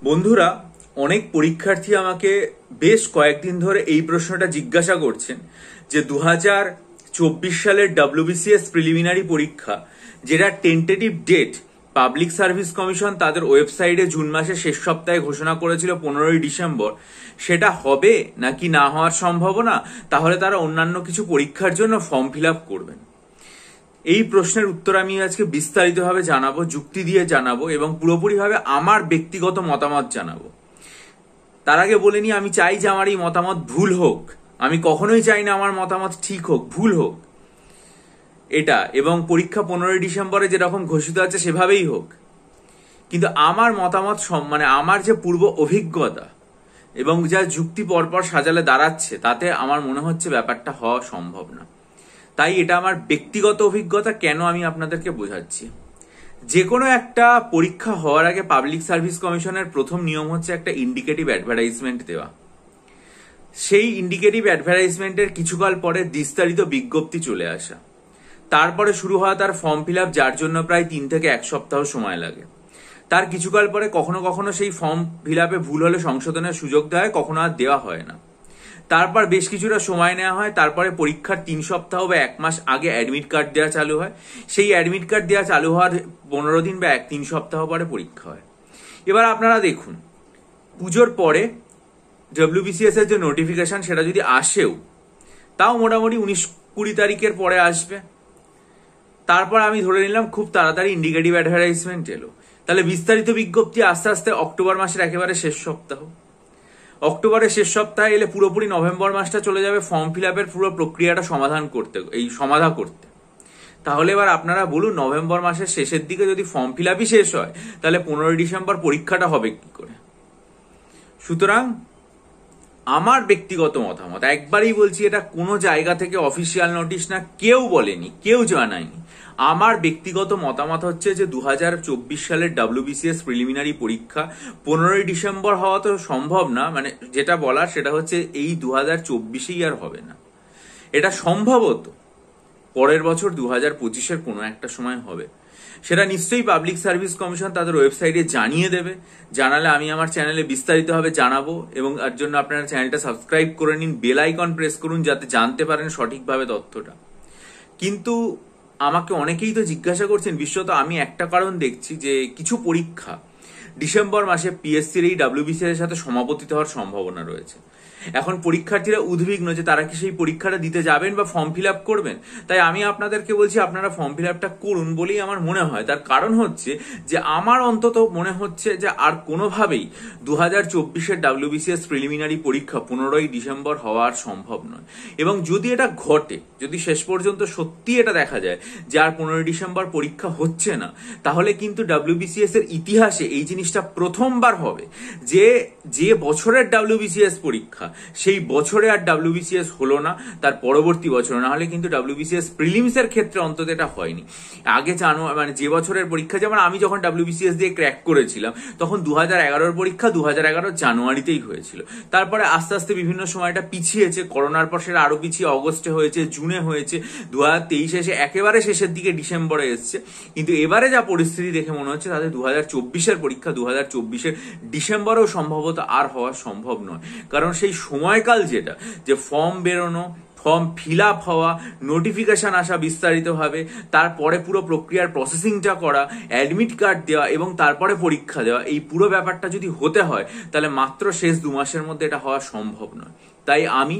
বন্ধুরা, অনেক পরীক্ষার্থী আমাকে বেশ কয়েকদিন ধরে এই প্রশ্নটা জিজ্ঞাসা করছেন যে 2024 সালের WBCS প্রিলিমিনারি পরীক্ষা, যেটা tentative date public service commission তাদের ওয়েবসাইটে জুন মাসের শেষ সপ্তাহে ঘোষণা করেছিল 15ই ডিসেম্বর, সেটা হবে নাকি না হওয়ার সম্ভাবনা, তাহলে তারা অন্যান্য কিছু পরীক্ষার জন্য ফর্ম ফিল আপ করবেন। এই প্রশ্নের উত্তর আমি আজকে বিস্তারিতভাবে জানাবো, যুক্তি দিয়ে জানাবো এবং পুরোপুরিভাবে আমার ব্যক্তিগত মতামত জানাবো। তার আগে বলে নিই, আমি চাই যে আমার এই মতামত ভুল হোক। আমি কখনোই চাই না আমার মতামত ঠিক হোক, ভুল হোক এটা, এবং পরীক্ষা 15ই ডিসেম্বরে যেরকম ঘোষিত আছে সেভাবেই হোক। কিন্তু আমার মতামত মানে আমার যে পূর্ব অভিজ্ঞতা এবং যা যুক্তি পরপর সাজালে দাঁড়াচ্ছে, তাতে আমার মনে হচ্ছে ব্যাপারটা হওয়া সম্ভব না। তাই এটা আমার ব্যক্তিগত অভিজ্ঞতা, কেন আমি আপনাদেরকে বোঝাচ্ছি। যে কোনো একটা পরীক্ষা হওয়ার আগে পাবলিক সার্ভিস কমিশনের প্রথম নিয়ম হচ্ছে একটা ইন্ডিকেটিভ অ্যাডভার্টাইজমেন্ট দেওয়া। সেই ইন্ডিকেটিভ অ্যাডভার্টাইজমেন্টের কিছুকাল পরে বিস্তারিত বিজ্ঞপ্তি চলে আসা, তারপরে শুরু হওয়া তার ফর্ম ফিল আপ, যার জন্য প্রায় 3 থেকে 1 সপ্তাহ সময় লাগে। তার কিছুকাল পরে কখনো কখনো সেই ফর্ম ফিল আপে ভুল হলে সংশোধনের সুযোগ দেওয়া হয়, কখনো আর দেওয়া হয় না। তারপর বেশ কিছুটা সময় নেওয়া হয়, তারপরে পরীক্ষার 3 সপ্তাহ বা 1 মাস আগে অ্যাডমিট কার্ড দেওয়া চালু হয়। সেই অ্যাডমিট কার্ড দেওয়া চালু হওয়ার 15 দিন বা 3 সপ্তাহ পরে পরীক্ষা হয়। এবার আপনারা দেখুন, পুজোর পরে WBCS এর যে নোটিফিকেশন সেটা যদি আসেও, তাও মোটামুটি 19-20 তারিখের পরে আসবে। তারপর আমি ধরে নিলাম খুব তাড়াতাড়ি ইন্ডিকেটিভ অ্যাডভার্টাইজমেন্ট এলো, তাহলে বিস্তারিত বিজ্ঞপ্তি আস্তে আস্তে অক্টোবর মাসের একেবারে শেষ সপ্তাহ। অক্টোবরের শেষ সপ্তাহে এলে পুরোপুরি নভেম্বর মাসটা চলে যাবে ফর্ম ফিল আপের পুরো প্রক্রিয়াটা সমাধান করতে। তাহলে এবার আপনারা বলুন, নভেম্বর মাসের শেষের দিকে যদি ফর্ম ফিল আপই শেষ হয়, তাহলে 15ই ডিসেম্বর পরীক্ষাটা হবে কি করে? সুতরাং আমার ব্যক্তিগত মতামত, একবারই বলছি, এটা কোনো জায়গা থেকে অফিসিয়াল নোটিশ না, কেউ বলেনি, কেউ জানায়নি। আমার ব্যক্তিগত মতামত হচ্ছে যে 2024 সালের WBCS প্রিলিমিনারি পরীক্ষা 15ই ডিসেম্বর হওয়া তো সম্ভব না। মানে যেটা বলার সেটা হচ্ছে এই 2024-এই আর হবে না। এটা সম্ভবত পরের বছর 2025-এর কোনো একটা সময় হবে। সেটা নিশ্চয়ই পাবলিক সার্ভিস কমিশন তাদের ওয়েবসাইটে জানিয়ে দেবে। জানালে আমি আমার চ্যানেলে বিস্তারিতভাবে জানাবো, এবং তার জন্য আপনারা চ্যানেলটা সাবস্ক্রাইব করে নিন, বেল আইকন প্রেস করুন, যাতে জানতে পারেন সঠিকভাবে তথ্যটা। কিন্তু আমাকে অনেকেই তো জিজ্ঞাসা করছেন, বিশেষত আমি একটা কারণ দেখছি যে কিছু পরীক্ষা ডিসেম্বর মাসে পিএসসির এই WBCS এর সাথে সমাপতিত হওয়ার সম্ভাবনা রয়েছে। এখন পরীক্ষার্থীরা উদ্বিগ্ন যে তারা কি সেই পরীক্ষাটা দিতে যাবেন বা ফর্ম ফিল আপ করবেন। তাই আমি আপনাদেরকে বলছি, আপনারা ফর্ম ফিল আপটা করুন বলেই আমার মনে হয়। তার কারণ হচ্ছে যে আমার অন্তত মনে হচ্ছে যে আর কোনোভাবেই 2024-এর WBCS প্রিলিমিনারি পরীক্ষা 15ই ডিসেম্বর হওয়ার সম্ভব নয়। এবং যদি এটা ঘটে, যদি শেষ পর্যন্ত সত্যি এটা দেখা যায় যে আর 15ই ডিসেম্বর পরীক্ষা হচ্ছে না, তাহলে কিন্তু WBCS এর ইতিহাসে এই জিনিসটা প্রথমবার হবে যে বছরের WBCS পরীক্ষা সেই বছরে আর WBCS হলো না, তার পরবর্তী বছর। না হলে কিন্তু WBCS প্রিলিমস এর ক্ষেত্রে অন্তত এটা হয়নি। আগে মানে যে বছরের পরীক্ষা, যেমন আমি যখন WBCS দিয়ে ক্র্যাক করেছিলাম, তখন 2011-র পরীক্ষা 2011 জানুয়ারিতেই হয়েছিল। তারপরে আস্তে আস্তে বিভিন্ন সময়টা পিছিয়েছে, করোনার পর সেটা আরো পিছিয়ে অগস্টে হয়েছে, জুনে হয়েছে, 2023 এসে একেবারে শেষের দিকে ডিসেম্বরে এসছে। কিন্তু এবারে যা পরিস্থিতি দেখে মনে হচ্ছে তাদের 2024-এর পরীক্ষা 2024-এর ডিসেম্বরেও সম্ভবত আর হওয়া সম্ভব নয়। কারণ সেই সময়কাল যেটা, যে ফর্ম বেরোনো, ফর্ম ফিল আপ হওয়া, নোটিফিকেশন আসা বিস্তারিতভাবে, তারপরে পুরো প্রক্রিয়ার প্রসেসিংটা করা, অ্যাডমিট কার্ড দেওয়া এবং তারপরে পরীক্ষা দেওয়া, এই পুরো ব্যাপারটা যদি হতে হয়, তাহলে মাত্র শেষ 2 মাসের মধ্যে এটা হওয়া সম্ভব নয়। তাই আমি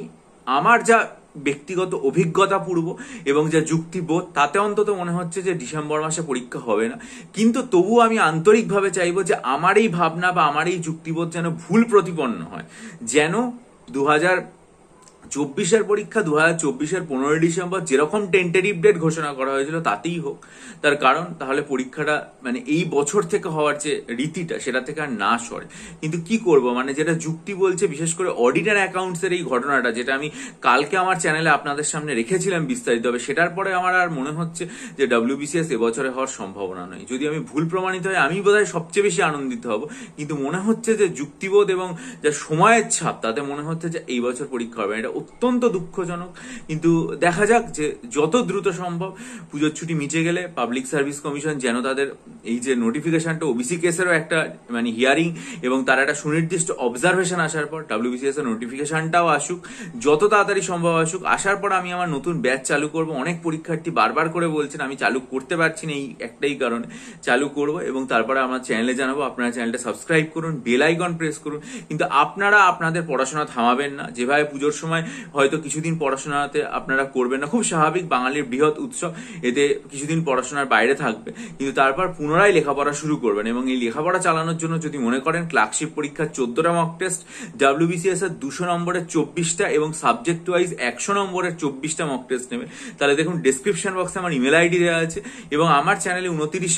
আমার যা ব্যক্তিগত অভিজ্ঞতা পূর্ব এবং যা যুক্তিবোধ, তাতে অন্তত মনে হচ্ছে যে ডিসেম্বর মাসে পরীক্ষা হবে না। কিন্তু তবুও আমি আন্তরিকভাবে চাইবো যে আমার এই ভাবনা বা আমার এই যুক্তিবোধ যেন ভুল প্রতিপন্ন হয়, যেন 2024-এর পরীক্ষা 2024-এর 15ই ডিসেম্বর যেরকম টেন্টেটিভ ডেট ঘোষণা করা হয়েছিল তাতেই হোক। তার কারণ তাহলে পরীক্ষাটা মানে এই বছর থেকে হওয়ার যে রীতিটা, সেটা থেকে আর না সরে। কিন্তু কি করব, মানে যেটা যুক্তি বলছে, বিশেষ করে অডিট অ্যান্ড অ্যাকাউন্টসের এই ঘটনাটা, যেটা আমি কালকে আমার চ্যানেলে আপনাদের সামনে রেখেছিলাম বিস্তারিতভাবে, সেটার পরে আমার আর মনে হচ্ছে যে WBCS এবছরে হওয়ার সম্ভাবনা নয়। যদি আমি ভুল প্রমাণিত হয়, আমি বোধহয় সবচেয়ে বেশি আনন্দিত হব। কিন্তু মনে হচ্ছে যে যুক্তিবোধ এবং যা সময়ের ছাপ, তাতে মনে হচ্ছে যে এই বছর পরীক্ষা হবে না। এটা অত্যন্ত দুঃখজনক, কিন্তু দেখা যাক যে যত দ্রুত সম্ভব পুজোর ছুটি মিটে গেলে পাবলিক সার্ভিস কমিশন যেন তাদের এই যে নোটিফিকেশনটা ওবিসি কেসেরও একটা মানে হিয়ারিং এবং তার একটা সুনির্দিষ্ট অবজারভেশন আসার পর ডাব্লিউবিসিএস এর নোটিফিকেশনটাও আসুক, যত তাড়াতাড়ি সম্ভব আসুক। আসার পর আমি আমার নতুন ব্যাচ চালু করব। অনেক পরীক্ষার্থী বারবার করে বলছেন, আমি চালু করতে পারছি না এই একটাই কারণে। চালু করব এবং তারপরে আমার চ্যানেলে জানাবো। আপনারা চ্যানেলটা সাবস্ক্রাইব করুন, বেল আইকন প্রেস করুন। কিন্তু আপনারা আপনাদের পড়াশোনা থামাবেন না। যেভাবে পুজোর সময় হয়তো কিছুদিন পড়াশোনাতে আপনারা করবেন না, খুব স্বাভাবিক, বাঙালির বৃহৎ উৎসব, এতে কিছুদিন পড়াশোনার বাইরে থাকবে, কিন্তু তারপর পুনরায় লেখাপড়া শুরু করবেন। এবং এই লেখাপড়া চালানোর জন্য যদি মনে করেন ক্লার্কশিপ পরীক্ষার 14টা মক টেস্ট, ডাব্লিউবিসিএস এর 200 নম্বরের 24টা এবং সাবজেক্ট ওয়াইজ 100 নম্বরের 24টা মক টেস্ট নেবেন, তাহলে দেখুন ডেসক্রিপশন বক্সে আমার ইমেল আইডি দেওয়া আছে। এবং আমার চ্যানেলে 29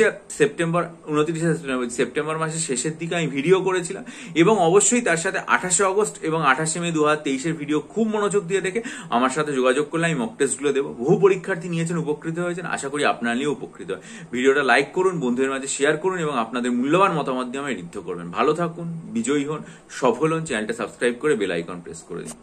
সেপ্টেম্বর মাসের শেষের দিকে আমি ভিডিও করেছিলাম, এবং অবশ্যই তার সাথে 28 অগস্ট এবং 28 মে 2023 ভিডিও খুব মনোযোগ দিয়ে দেখে আমার সাথে যোগাযোগ করলে আমি মক টেস্টগুলো দেবো। বহু পরীক্ষার্থী নিয়েছেন, উপকৃত হয়েছেন, আশা করি আপনারা নিয়েও উপকৃত হয়। ভিডিওটা লাইক করুন, বন্ধুদের মাঝে শেয়ার করুন এবং আপনাদের মূল্যবান মতামত দিয়ে আমায় ঋদ্ধ করবেন। ভালো থাকুন, বিজয়ী হন, সফল হন। চ্যানেলটা সাবস্ক্রাইব করে বেল আইকন প্রেস করে দিন।